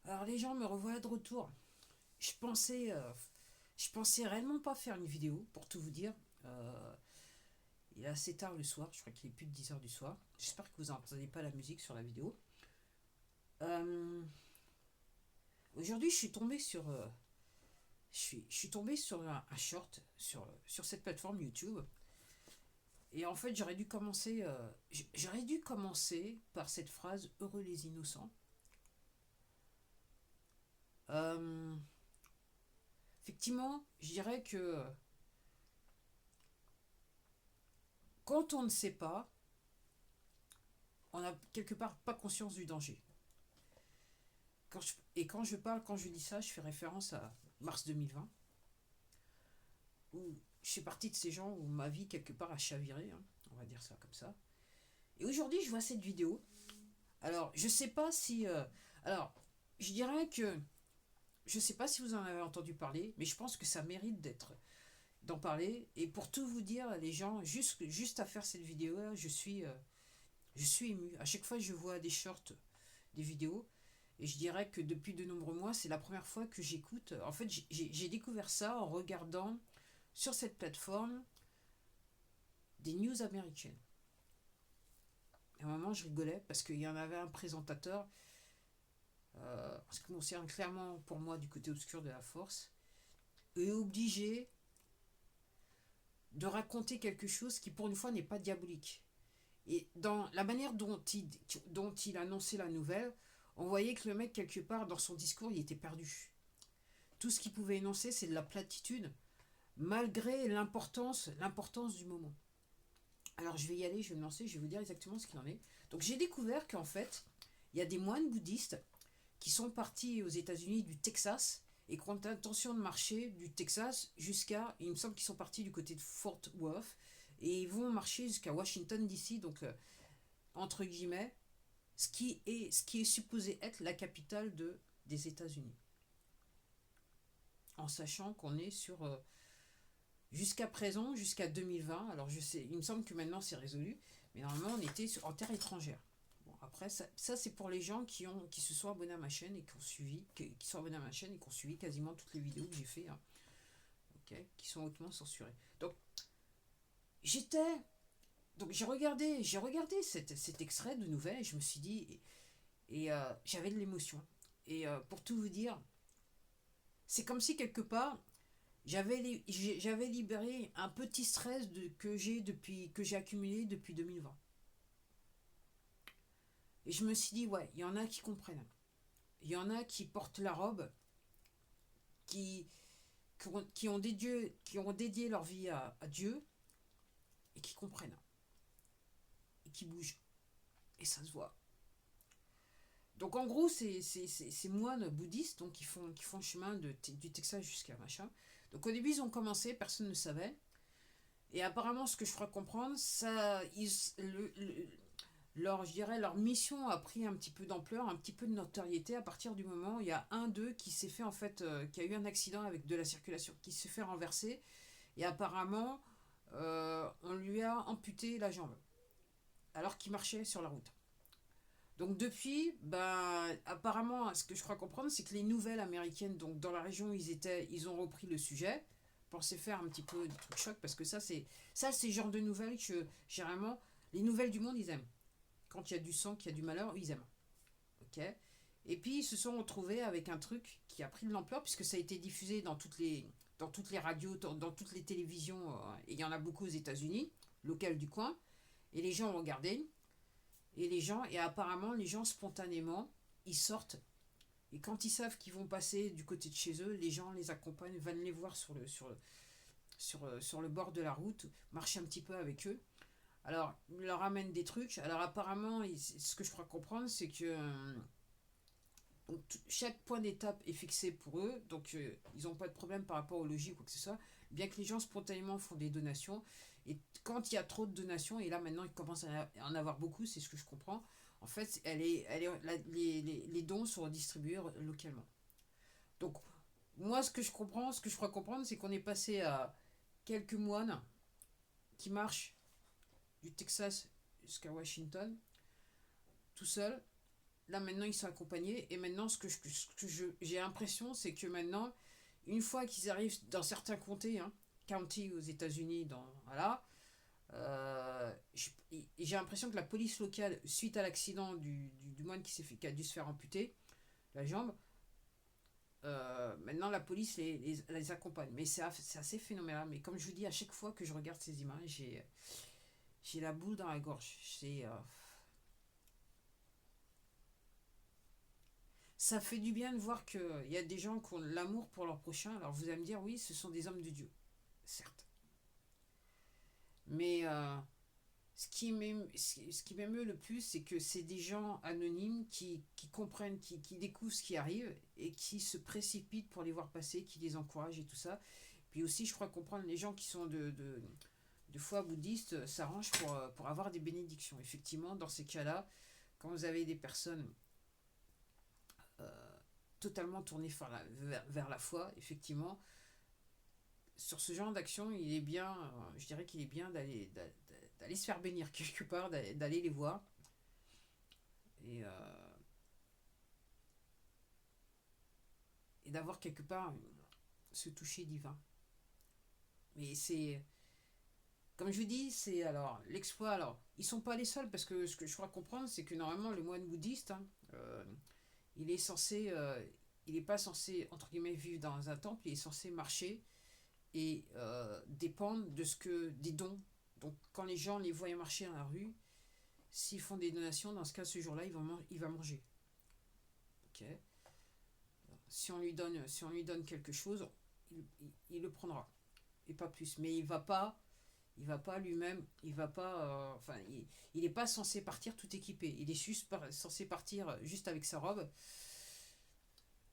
Alors les gens me revoient de retour. Je pensais, euh, je pensais réellement pas faire une vidéo, pour tout vous dire. Euh, il est assez tard le soir, je crois qu'il est plus de 10 heures du soir. J'espère que vous n'entendez pas la musique sur la vidéo. Euh, Aujourd'hui, je suis tombé sur un short sur cette plateforme YouTube. Et en fait, j'aurais dû commencer par cette phrase heureux les innocents. Euh, Effectivement, je dirais que quand on ne sait pas, on n'a quelque part pas conscience du danger. Quand je dis ça, je fais référence à mars 2020, où je suis partie de ces gens où ma vie quelque part a chaviré, hein, on va dire ça comme ça. Et aujourd'hui, je vois cette vidéo. Alors, je sais pas si, alors, je dirais que je sais pas si vous en avez entendu parler, mais je pense que ça mérite d'en parler. Et pour tout vous dire, les gens, juste à faire cette vidéo, je suis ému. À chaque fois, je vois des shorts, des vidéos. Et je dirais que depuis de nombreux mois, c'est la première fois que j'écoute. En fait, j'ai découvert ça en regardant sur cette plateforme des news américaines. Et à un moment, je rigolais parce qu'il y en avait un présentateur, ce qui concerne clairement pour moi du côté obscur de la force, est obligé de raconter quelque chose qui pour une fois n'est pas diabolique. Et dans la manière dont il annonçait la nouvelle, on voyait que le mec, quelque part, dans son discours, il était perdu. Tout ce qu'il pouvait énoncer, c'est de la platitude, malgré l'importance du moment. Alors je vais y aller, je vais me lancer, je vais vous dire exactement ce qu'il en est. Donc j'ai découvert qu'en fait, il y a des moines bouddhistes qui sont partis aux États-Unis du Texas et qui ont l'intention de marcher du Texas jusqu'à, il me semble qu'ils sont partis du côté de Fort Worth, et ils vont marcher jusqu'à Washington DC, donc entre guillemets, ce qui est supposé être la capitale des États-Unis. En sachant qu'on est jusqu'à présent, jusqu'à 2020, alors je sais, il me semble que maintenant c'est résolu, mais normalement on était en terre étrangère. Bon, après, ça c'est pour les gens qui se sont abonnés à ma chaîne et qui sont abonnés à ma chaîne et qui ont suivi quasiment toutes les vidéos que j'ai fait, hein, ok, qui sont hautement censurées. J'étais, donc j'ai regardé cet extrait de nouvelles et je me suis dit, et j'avais de l'émotion. Et pour tout vous dire, c'est comme si quelque part j'avais libéré un petit stress que j'ai accumulé depuis 2020. Et je me suis dit, ouais, il y en a qui comprennent. Il y en a qui portent la robe, qui, qui ont dédié leur vie à Dieu et qui comprennent. Et qui bougent. Et ça se voit. Donc en gros, c'est ces moines bouddhistes donc, qui font le chemin du Texas jusqu'à machin. Donc au début, ils ont commencé, personne ne savait. Et apparemment, ce que je ferai comprendre, je dirais, leur mission a pris un petit peu d'ampleur, un petit peu de notoriété à partir du moment où il y a un d'eux qui s'est fait en fait, qui a eu un accident avec de la circulation, qui s'est fait renverser et apparemment on lui a amputé la jambe alors qu'il marchait sur la route. Donc depuis, ben, apparemment, ce que je crois comprendre, c'est que les nouvelles américaines, donc dans la région où ils étaient, ils ont repris le sujet pour se faire un petit peu des trucs chocs parce que ça c'est le genre de nouvelles que généralement les nouvelles du monde ils aiment. Quand il y a du sang, qu'il y a du malheur, ils aiment. Ok. Et puis ils se sont retrouvés avec un truc qui a pris de l'ampleur puisque ça a été diffusé dans toutes les radios, dans toutes les télévisions, et il y en a beaucoup aux États-Unis, locales du coin, et les gens ont regardé, et apparemment les gens spontanément, ils sortent, et quand ils savent qu'ils vont passer du côté de chez eux, les gens les accompagnent, viennent les voir sur le bord de la route, marchent un petit peu avec eux. Alors, ils leur amènent des trucs. Alors, apparemment, ce que je crois comprendre, c'est que donc, chaque point d'étape est fixé pour eux. Donc, ils n'ont pas de problème par rapport au logis ou quoi que ce soit. Bien que les gens spontanément font des donations. Et quand il y a trop de donations, et là maintenant, ils commencent à en avoir beaucoup, c'est ce que je comprends. En fait, les dons sont distribués localement. Donc, moi, ce que je crois comprendre, c'est qu'on est passé à quelques moines qui marchent du Texas jusqu'à Washington, tout seul, là maintenant ils sont accompagnés, et maintenant j'ai l'impression, c'est que maintenant, une fois qu'ils arrivent dans certains comtés, hein, county aux États-Unis, voilà, j'ai l'impression que la police locale, suite à l'accident du moine qui a dû se faire amputer la jambe, maintenant la police les accompagne. Mais c'est assez phénoménal. Mais comme je vous dis, à chaque fois que je regarde ces images, j'ai la boule dans la gorge. Ça fait du bien de voir qu'il y a des gens qui ont l'amour pour leur prochain. Alors vous allez me dire, oui, ce sont des hommes de Dieu, certes. Mais ce qui m'émeut le plus, c'est que c'est des gens anonymes qui comprennent, qui découvrent ce qui arrive et qui se précipitent pour les voir passer, qui les encouragent et tout ça. Puis aussi, je crois comprendre, les gens qui sont de foi bouddhiste s'arrangent pour avoir des bénédictions. Effectivement, dans ces cas-là, quand vous avez des personnes totalement tournées vers la foi, effectivement, sur ce genre d'action, il est bien, je dirais qu'il est bien d'aller se faire bénir quelque part, d'aller les voir et, et d'avoir quelque part ce toucher divin. Mais c'est, comme je vous dis, c'est alors l'exploit. Alors, ils sont pas les seuls parce que ce que je crois comprendre, c'est que normalement le moine bouddhiste, hein, il est censé, il n'est pas censé entre guillemets vivre dans un temple, il est censé marcher et dépendre de ce que des dons. Donc quand les gens les voient marcher dans la rue, s'ils font des donations, dans ce cas, ce jour-là, il va manger. Ok. Si on lui donne quelque chose, il le prendra et pas plus. Mais il va pas lui-même, il va pas, enfin, il n'est pas censé partir tout équipé. Il est juste censé partir juste avec sa robe,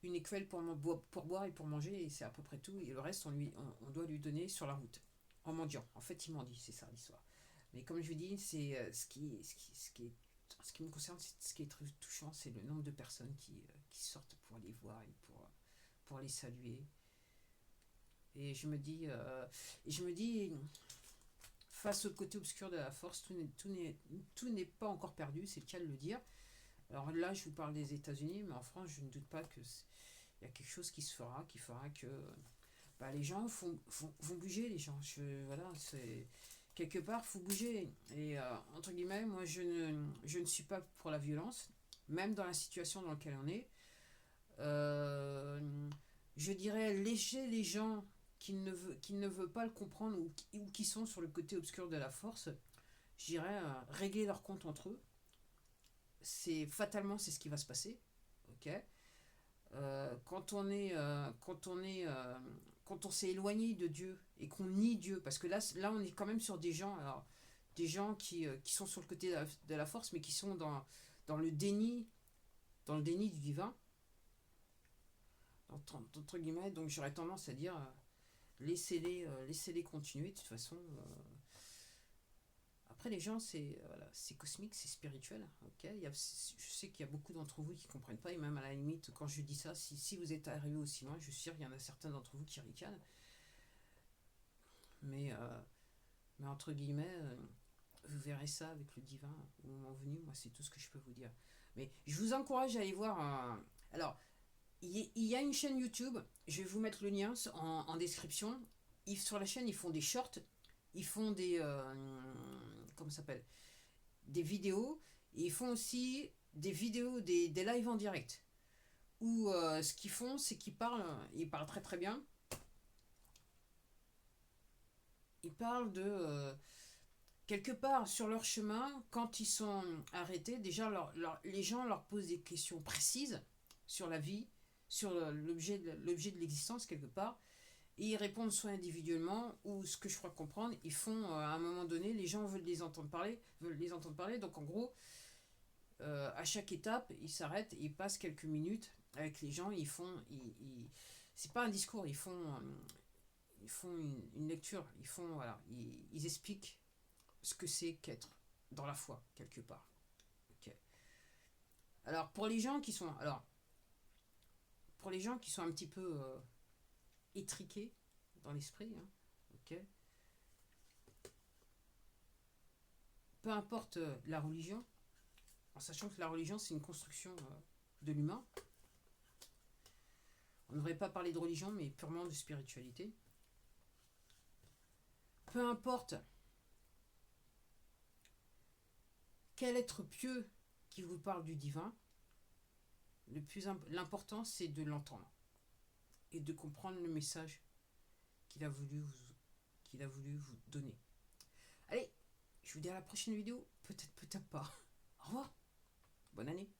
une écuelle pour boire et pour manger, et c'est à peu près tout. Et le reste, on doit lui donner sur la route, en mendiant. En fait, il mendie, c'est ça l'histoire. Mais comme je vous dis, c'est ce qui me concerne, ce qui est très touchant, c'est le nombre de personnes qui sortent pour les voir et pour les saluer. Et je me dis, face au côté obscur de la force, tout n'est pas encore perdu, c'est le cas de le dire. Alors là, je vous parle des États-Unis, mais en France, je ne doute pas qu'il y a quelque chose qui se fera, qui fera que les gens vont bouger, les gens. Voilà, c'est quelque part, faut bouger. Et entre guillemets, moi, je ne suis pas pour la violence, même dans la situation dans laquelle on est. Je dirais léger les gens qui ne veulent pas le comprendre ou qui sont sur le côté obscur de la force. Je dirais régler leur compte entre eux. C'est ce qui va se passer. Ok. Quand on s'est éloigné de Dieu et qu'on nie Dieu, parce que là on est quand même sur des gens, alors des gens qui sont sur le côté de la force, mais qui sont dans le déni, du divin, entre guillemets. Donc j'aurais tendance à dire laissez-les continuer. De toute façon, après les gens, c'est cosmique, c'est spirituel. Ok. Je sais qu'il y a beaucoup d'entre vous qui ne comprennent pas, et même à la limite, quand je dis ça, si vous êtes arrivé aussi loin, je suis sûr qu'il y en a certains d'entre vous qui ricanent. Mais entre guillemets, vous verrez ça avec le divin au moment venu. Moi, c'est tout ce que je peux vous dire. Mais je vous encourage à aller voir alors, il y a une chaîne YouTube, je vais vous mettre le lien en description. Sur la chaîne, ils font des shorts, ils font comment ça s'appelle, des vidéos, et ils font aussi des vidéos, des lives en direct. Où ce qu'ils font, c'est ils parlent très très bien. Ils parlent de quelque part sur leur chemin, quand ils sont arrêtés, déjà les gens leur posent des questions précises sur la vie, sur l'objet de l'existence quelque part, et ils répondent soit individuellement ou, ce que je crois comprendre, ils font à un moment donné, les gens veulent les entendre parler, donc en gros, à chaque étape, ils s'arrêtent, ils passent quelques minutes avec les gens, c'est pas un discours, ils font une lecture, voilà, ils expliquent ce que c'est qu'être dans la foi quelque part. Ok. Alors pour les gens qui sont un petit peu étriqués dans l'esprit, hein, ok. Peu importe la religion, en sachant que la religion, c'est une construction de l'humain. On ne devrait pas parler de religion, mais purement de spiritualité. Peu importe quel être pieux qui vous parle du divin, l'important, c'est de l'entendre et de comprendre le message qu'il a voulu vous donner. Allez, je vous dis à la prochaine vidéo. Peut-être, peut-être pas. Au revoir. Bonne année.